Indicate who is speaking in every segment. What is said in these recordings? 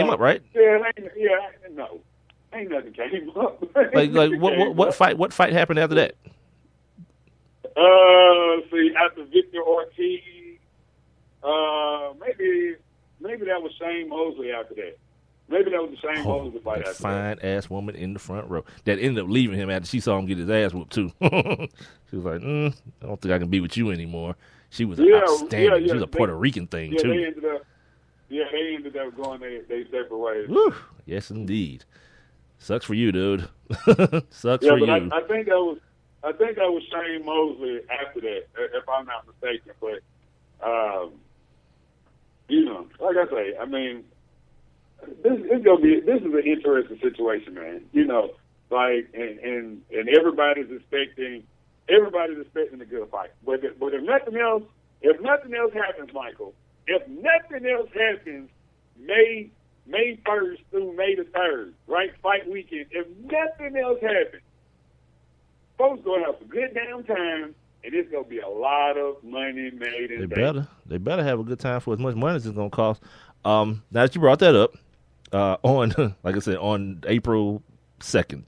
Speaker 1: came up, right?
Speaker 2: No, ain't nothing came up.
Speaker 1: What fight happened after that?
Speaker 2: See, after Victor Ortiz, maybe that was Shane Mosley after that. Maybe that was the Shane Mosley fight after that.
Speaker 1: Fine ass woman in the front row that ended up leaving him after she saw him get his ass whooped too. She was like, I don't think I can be with you anymore. She was outstanding. She was a Puerto Rican thing too.
Speaker 2: They ended up going their separate ways.
Speaker 1: Woo. Yes, indeed. Sucks for you, dude. Sucks for you.
Speaker 2: I think that was Shane Mosley after that, if I'm not mistaken. But like I say, I mean, this is an interesting situation, man. And everybody's expecting a good fight. But if nothing else happens, Michael, if nothing else happens, May 1st through May the 3rd, right? Fight weekend. If nothing else happens, folks going to have a good damn time, and it's going to be a lot of money made in
Speaker 1: They better have a good time for as much money as it's going to cost. Now that you brought that up, like I said, on April 2nd,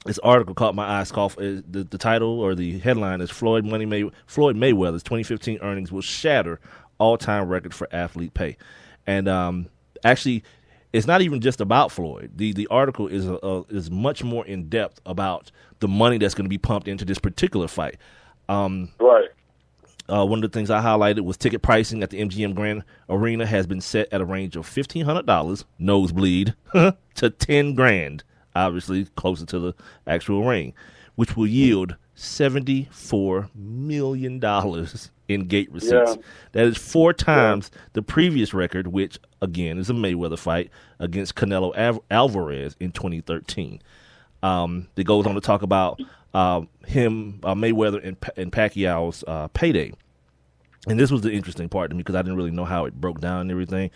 Speaker 1: this article caught my eye. The title or the headline is Floyd Mayweather's 2015 earnings will shatter all-time record for athlete pay. And actually, it's not even just about Floyd. The article is much more in depth about the money that's going to be pumped into this particular fight.
Speaker 2: Right.
Speaker 1: One of the things I highlighted was ticket pricing at the MGM Grand Arena has been set at a range of $1,500 nosebleed to $10,000, obviously closer to the actual ring, which will yield $74 million in gate receipts. Yeah. That is 4 times the previous record, which, again, is a Mayweather fight against Canelo Alvarez in 2013. It goes on to talk about Mayweather and Pacquiao's payday. And this was the interesting part to me because I didn't really know how it broke down and everything.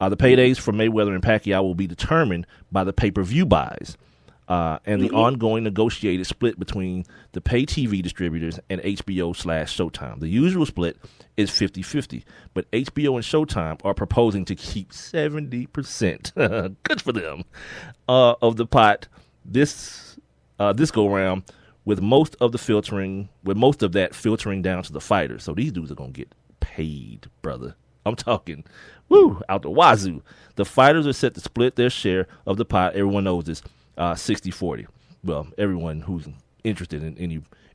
Speaker 1: The paydays for Mayweather and Pacquiao will be determined by the pay-per-view buys and the ongoing negotiated split between the pay TV distributors and HBO/Showtime. The usual split is 50-50, but HBO and Showtime are proposing to keep 70%. Good for them. Of the pot this go round, with most of that filtering down to the fighters. So these dudes are gonna get paid, brother. I'm talking, out the wazoo. The fighters are set to split their share of the pot. Everyone knows this, 60-40. Well, everyone who's interested in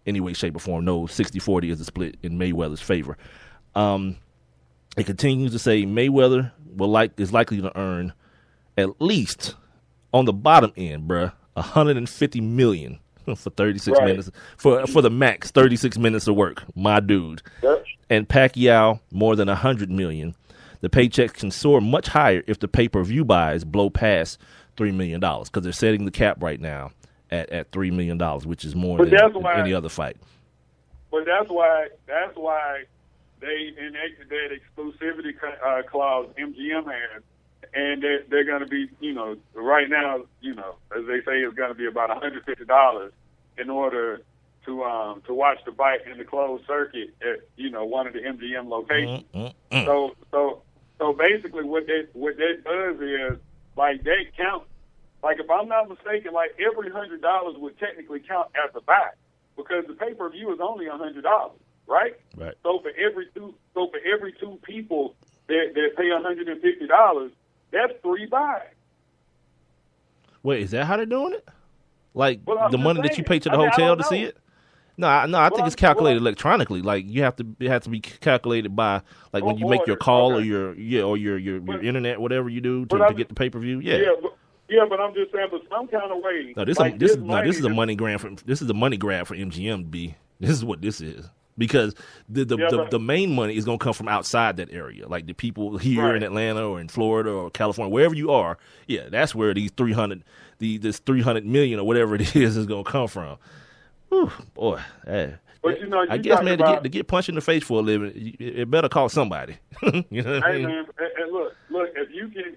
Speaker 1: any way, shape, or form knows 60-40 is the split in Mayweather's favor. It continues to say Mayweather is likely to earn at least on the bottom end, bruh, $150 million for 36 minutes for the max 36 minutes of work, my dude.
Speaker 2: Yep.
Speaker 1: And Pacquiao more than $100 million. The paychecks can soar much higher if the pay-per-view buys blow past $3 million because they're setting the cap right now at $3 million, which is more than any other fight.
Speaker 2: But that's why they enacted that exclusivity clause MGM has. And they're going to be, right now, as they say, it's going to be about $150 in order to watch the fight in the closed circuit at, one of the MGM locations. So basically, what that does is that counts. Like if I'm not mistaken, like every $100 would technically count as a buy because the pay per view is only $100, right?
Speaker 1: Right.
Speaker 2: So for every two people that pay $150. That's 3 buys.
Speaker 1: Wait, is that how they're doing it? Like the money that you pay to the
Speaker 2: hotel
Speaker 1: hotel to see it? No, I think it's calculated electronically. Like it has to be calculated by when you make your call or your internet, whatever you do to get the pay per view.
Speaker 2: Yeah, but I'm just saying, but some kind of way.
Speaker 1: No, this is a money grab for MGM. B. This is what this is. Because the main money is going to come from outside that area, like the people here in Atlanta or in Florida or California, wherever you are. Yeah, that's where this $300 million or whatever it is going to come from. Whew, boy,
Speaker 2: but
Speaker 1: I guess, man, to get punched in the face for a living, it better call somebody. You know what I mean?
Speaker 2: Man, and look, if you can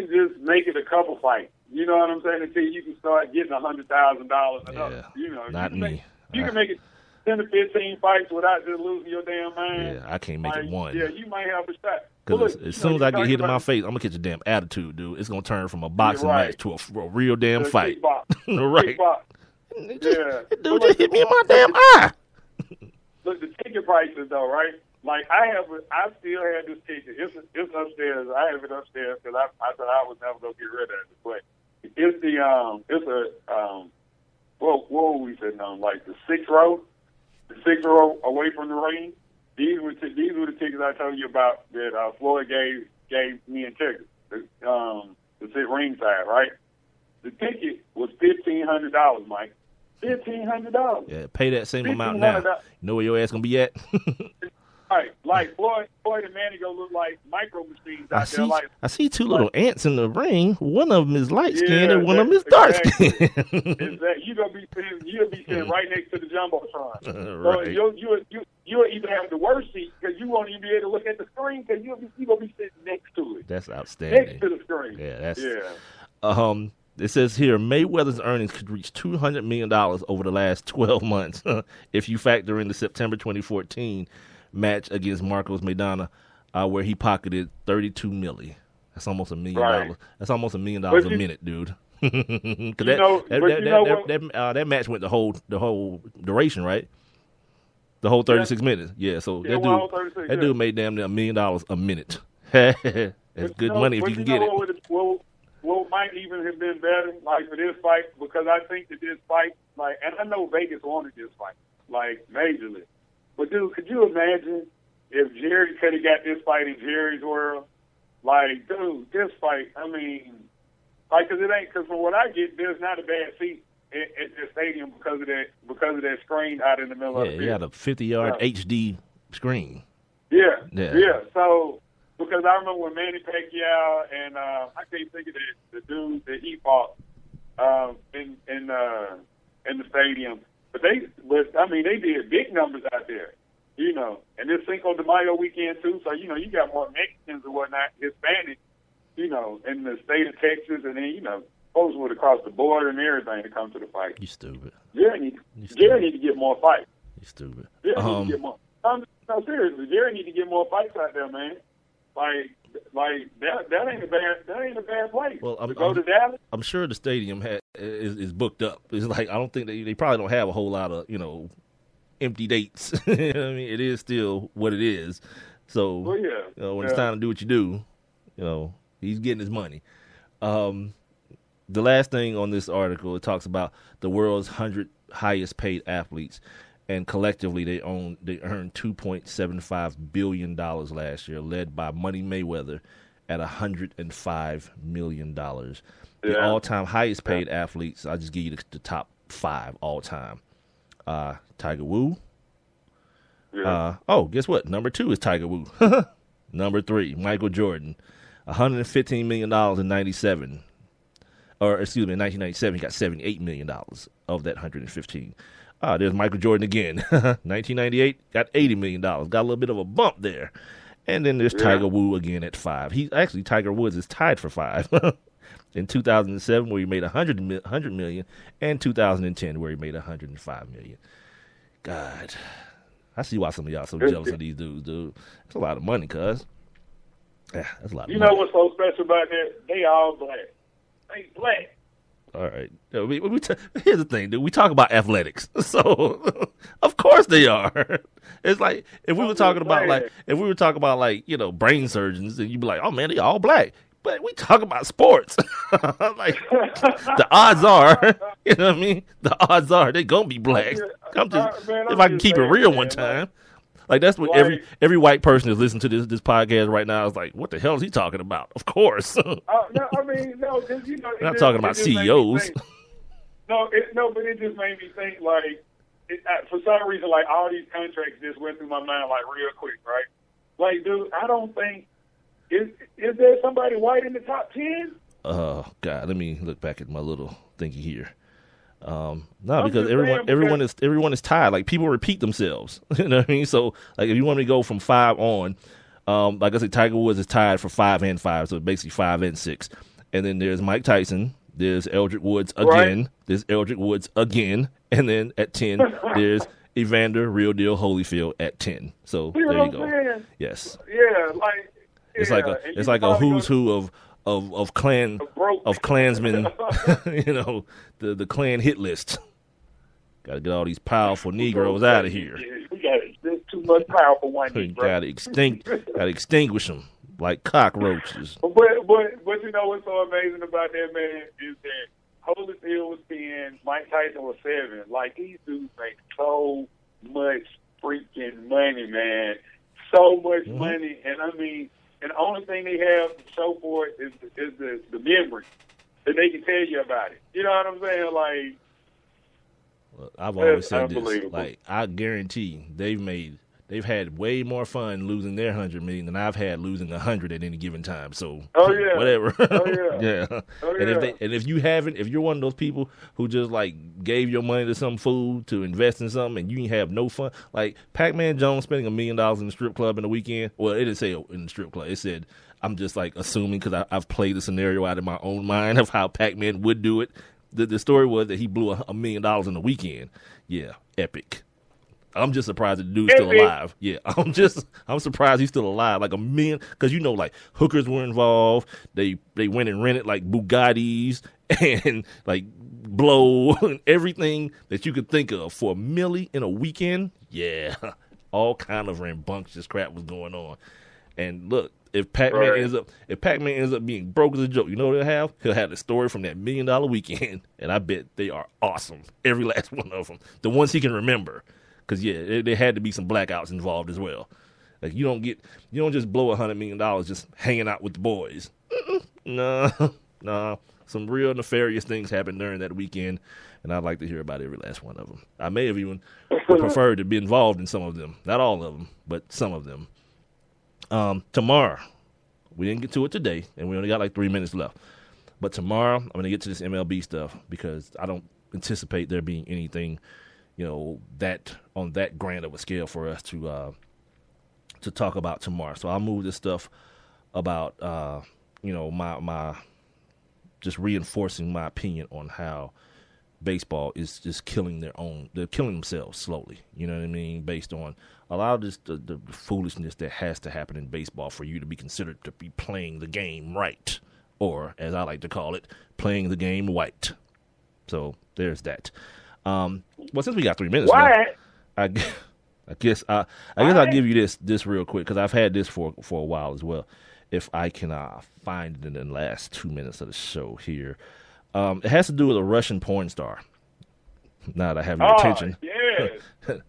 Speaker 2: just make it a couple fights, you know what I'm saying? Until you can start getting $100,000.
Speaker 1: Not me.
Speaker 2: You can make it. 10 to 15 fights without just losing your damn mind.
Speaker 1: Yeah, I can't make it one.
Speaker 2: Yeah, you might have a shot.
Speaker 1: Because as soon as I get hit in my face, I'm going to catch a damn attitude, dude. It's going to turn from a boxing match to a real damn fight. Right. Dude just hit me in my damn eye.
Speaker 2: Look, the ticket prices, though, right? Like, I still have this ticket. It's upstairs. I have it upstairs because I thought I was never going to get rid of it. But what were we sitting on? Like the sixth row away from the ring. These were the tickets I told you about that Floyd gave me and tickets to sit ringside, right? The ticket was $1,500, Mike. $1,500.
Speaker 1: Yeah, pay that same amount now. You know where your ass gonna be at?
Speaker 2: Right, like Floyd and Manny go look like micro machines out there. Like,
Speaker 1: I see two little ants in the ring. One of them is light skinned and one of them is dark skinned.
Speaker 2: Exactly. You'll be sitting right next to the jumbotron. Right. So you'll either have the worst seat because you won't even be able to look at the screen because you're gonna be sitting next to it.
Speaker 1: That's outstanding.
Speaker 2: Next to the screen.
Speaker 1: Yeah. It says here Mayweather's earnings could reach $200 million over the last 12 months if you factor in the September 2014 match against Marcos Maidana, where he pocketed $32 million. That's almost $1 million.
Speaker 2: Right.
Speaker 1: That's almost $1 million a minute, dude. That match went the whole duration, right? The whole 36 minutes. Yeah. So that dude made damn near $1 million a minute. That's good money if you can get it.
Speaker 2: What might even have been better, like for this fight, because I think that this fight, like, and I know Vegas wanted this fight, like, majorly. But, dude, could you imagine if Jerry could have got this fight in Jerry's world? Like, dude, this fight, I mean, like, because from what I get, there's not a bad seat at the stadium because of that screen out in the middle of the field.
Speaker 1: Yeah, you had a 50-yard HD screen.
Speaker 2: Yeah. So, because I remember when Manny Pacquiao and I can't think of the dude that he fought in the stadium. But they did big numbers out there, you know. And this Cinco de Mayo weekend too, so you know you got more Mexicans and whatnot, Hispanic, you know, in the state of Texas, and then you know folks would across the border and everything to come to the fight.
Speaker 1: You stupid.
Speaker 2: Jerry need to get more fights.
Speaker 1: You stupid.
Speaker 2: Jerry need to get more. No, seriously, Jerry need to get more fights out there, man. Like that ain't a bad place.
Speaker 1: Well,
Speaker 2: to go to Dallas.
Speaker 1: I'm sure the stadium is booked up. It's like I don't think they probably don't have a whole lot of empty dates. I mean, it is still what it is. So when it's time to do what you do, he's getting his money. The last thing on this article, it talks about the world's 100 highest paid athletes. And collectively, they earned $2.75 billion last year, led by Money Mayweather at $105 million. The all-time highest paid athletes, I'll just give you the top 5 all-time. Tiger Woods. Guess what? Number 2 is Tiger Woods. Number 3, Michael Jordan, $115 million in 1997, he got $78 million of that 115. There's Michael Jordan again. 1998, got $80 million. Got a little bit of a bump there. And then there's Tiger Woods again at 5. Tiger Woods is tied for 5. In 2007, where he made $100 million, and 2010, where he made $105 million. God, I see why some of y'all so jealous of these dudes, dude. That's a lot of money, cuz. Yeah, that's a lot of money.
Speaker 2: You know what's so special about that? They all black. They black.
Speaker 1: All right. Here's the thing, dude. We talk about athletics, so of course they are. It's like if we were talking about brain surgeons, and you'd be like, "Oh man, they all black." But we talk about sports. Like the odds are, you know what I mean? The odds are they gonna be black. If I can keep it real one time. Like that's what every white person that's listening to this podcast right now is like, what the hell is he talking about? Of course.
Speaker 2: No, because
Speaker 1: I'm not talking about CEOs.
Speaker 2: But it just made me think like, for some reason, like all these contracts just went through my mind like real quick, right? Like, dude, I don't think is there somebody white in the top 10?
Speaker 1: Oh God, let me look back at my little thingy here. Because everyone is tied. Like people repeat themselves. You know what I mean? So like if you want me to go from 5 on, like I said, Tiger Woods is tied for 5 and 5, so basically 5 and 6. And then there's Mike Tyson. There's Eldrick Woods again. Right. There's Eldrick Woods again. And then at 10, there's Evander, Real Deal Holyfield at 10. So
Speaker 2: You know
Speaker 1: there you
Speaker 2: what
Speaker 1: go.
Speaker 2: I'm saying?
Speaker 1: Yes.
Speaker 2: Yeah, like
Speaker 1: It's
Speaker 2: yeah,
Speaker 1: like
Speaker 2: and
Speaker 1: it's
Speaker 2: you
Speaker 1: like a
Speaker 2: probably
Speaker 1: who's who of
Speaker 2: broke.
Speaker 1: Klansmen, you know, the Klan hit list. Got to get all these powerful Negroes out of here.
Speaker 2: We got there's too much power for one
Speaker 1: Got
Speaker 2: Negro.
Speaker 1: to extinguish them like cockroaches.
Speaker 2: But you know what's so amazing about that, man, is that Holyfield was 10, Mike Tyson was 7. Like, these dudes make so much freaking money, man. So much money. And I mean, and the only thing they have to show for it is the memory that they can tell you about it. You know what I'm saying? Like,
Speaker 1: Well, I've always said this.
Speaker 2: unbelievable.
Speaker 1: Like, I guarantee they've had way more fun losing their $100 million than I've had losing 100 at any given time. So,
Speaker 2: Oh, yeah.
Speaker 1: whatever.
Speaker 2: Oh, yeah.
Speaker 1: Yeah.
Speaker 2: Oh,
Speaker 1: And
Speaker 2: yeah.
Speaker 1: if you're one of those people who just like gave your money to some fool to invest in something and you ain't have no fun, like Pac-Man Jones spending $1 million in the strip club in the weekend. Well, it didn't say in the strip club. It said, I'm just like assuming because I've played the scenario out in my own mind of how Pac-Man would do it. The story was that he blew $1 million in the weekend. Yeah, epic. I'm just surprised the dude's still alive. Yeah, I'm surprised he's still alive. Like $1 million, because you know, like hookers were involved. They went and rented like Bugattis and like blow and everything that you could think of for $1 million in a weekend. Yeah, all kind of rambunctious crap was going on. And look, if Pac-Man ends up being broke as a joke, you know what he'll have the story from that $1 million weekend, and I bet they are awesome, every last one of them, the ones he can remember. Because yeah, there had to be some blackouts involved as well. Like you don't just blow $100 million just hanging out with the boys. No. Some real nefarious things happened during that weekend, and I'd like to hear about every last one of them. I may have even preferred to be involved in some of them, not all of them, but some of them. Tomorrow, we didn't get to it today, and we only got like 3 minutes left. But tomorrow, I'm going to get to this MLB stuff because I don't anticipate there being anything, that on that grand of a scale for us to talk about tomorrow. So I'll move this stuff about, my just reinforcing my opinion on how baseball is just they're killing themselves slowly. You know what I mean? Based on a lot of this, the foolishness that has to happen in baseball for you to be considered to be playing the game right. Or, as I like to call it, playing the game white. So there's that. Well, since we got 3 minutes left, I guess I'll give you this real quick because I've had this for a while as well. If I can find it in the last 2 minutes of the show here, it has to do with a Russian porn star. Now that I have your attention,
Speaker 2: yes.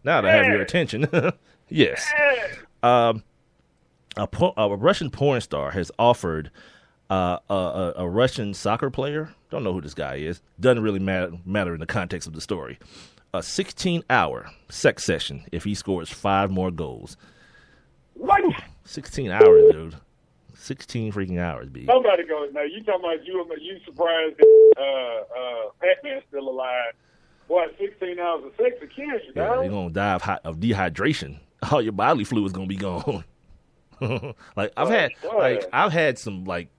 Speaker 1: now that I have your attention, yes, a Russian porn star has offered. A Russian soccer player, don't know who this guy is, doesn't really matter in the context of the story, a 16-hour sex session if he scores 5 more goals.
Speaker 2: What?
Speaker 1: 16 hours, dude. 16 freaking hours, B.
Speaker 2: Somebody goes, now you talking about you surprised that Pac-Man's still alive. Boy, 16 hours of sex will kill you,
Speaker 1: Yeah,
Speaker 2: dog.
Speaker 1: you're going to die of dehydration. All your bodily fluid's going to be gone. Like, I've had some, like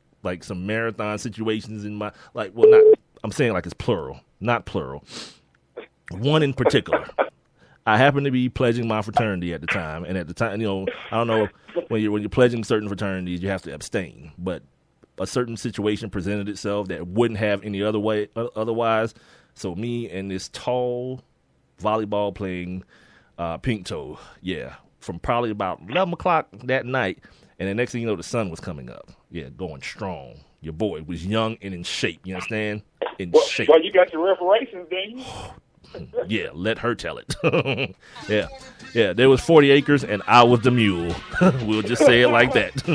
Speaker 1: some marathon situations in my, I'm saying like it's plural, not plural. One in particular. I happened to be pledging my fraternity at the time, and at the time, I don't know, when you're pledging certain fraternities, you have to abstain, but a certain situation presented itself that wouldn't have any other way otherwise. So me and this tall volleyball playing pink toe, from probably about 11 o'clock that night, and the next thing you know, the sun was coming up. Yeah, going strong. Your boy was young and in shape. You understand? Shape.
Speaker 2: Well, you got your reparations, didn't you?
Speaker 1: Yeah, let her tell it. Yeah. There was 40 acres, and I was the mule. We'll just say it like that.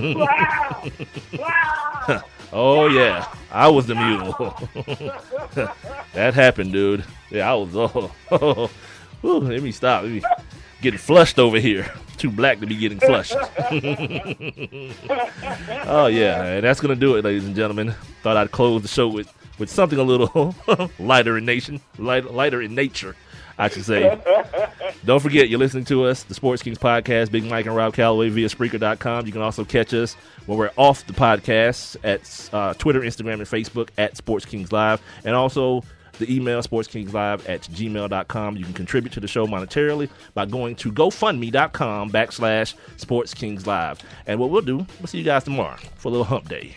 Speaker 2: Wow!
Speaker 1: Oh, yeah. I was the mule. That happened, dude. Yeah, I was, Ooh, let me stop. Let me getting flushed over here. Too black to be getting flushed. Oh, yeah. And that's going to do it, ladies and gentlemen. Thought I'd close the show with something a little lighter in nature, I should say. Don't forget, you're listening to us, the Sports Kings Podcast, Big Mike and Rob Calloway via Spreaker.com. You can also catch us when we're off the podcast at Twitter, Instagram, and Facebook at Sports Kings Live. And also The email, sportskingslive@gmail.com. You can contribute to the show monetarily by going to gofundme.com/sportskingslive. And what we'll do, we'll see you guys tomorrow for a little hump day.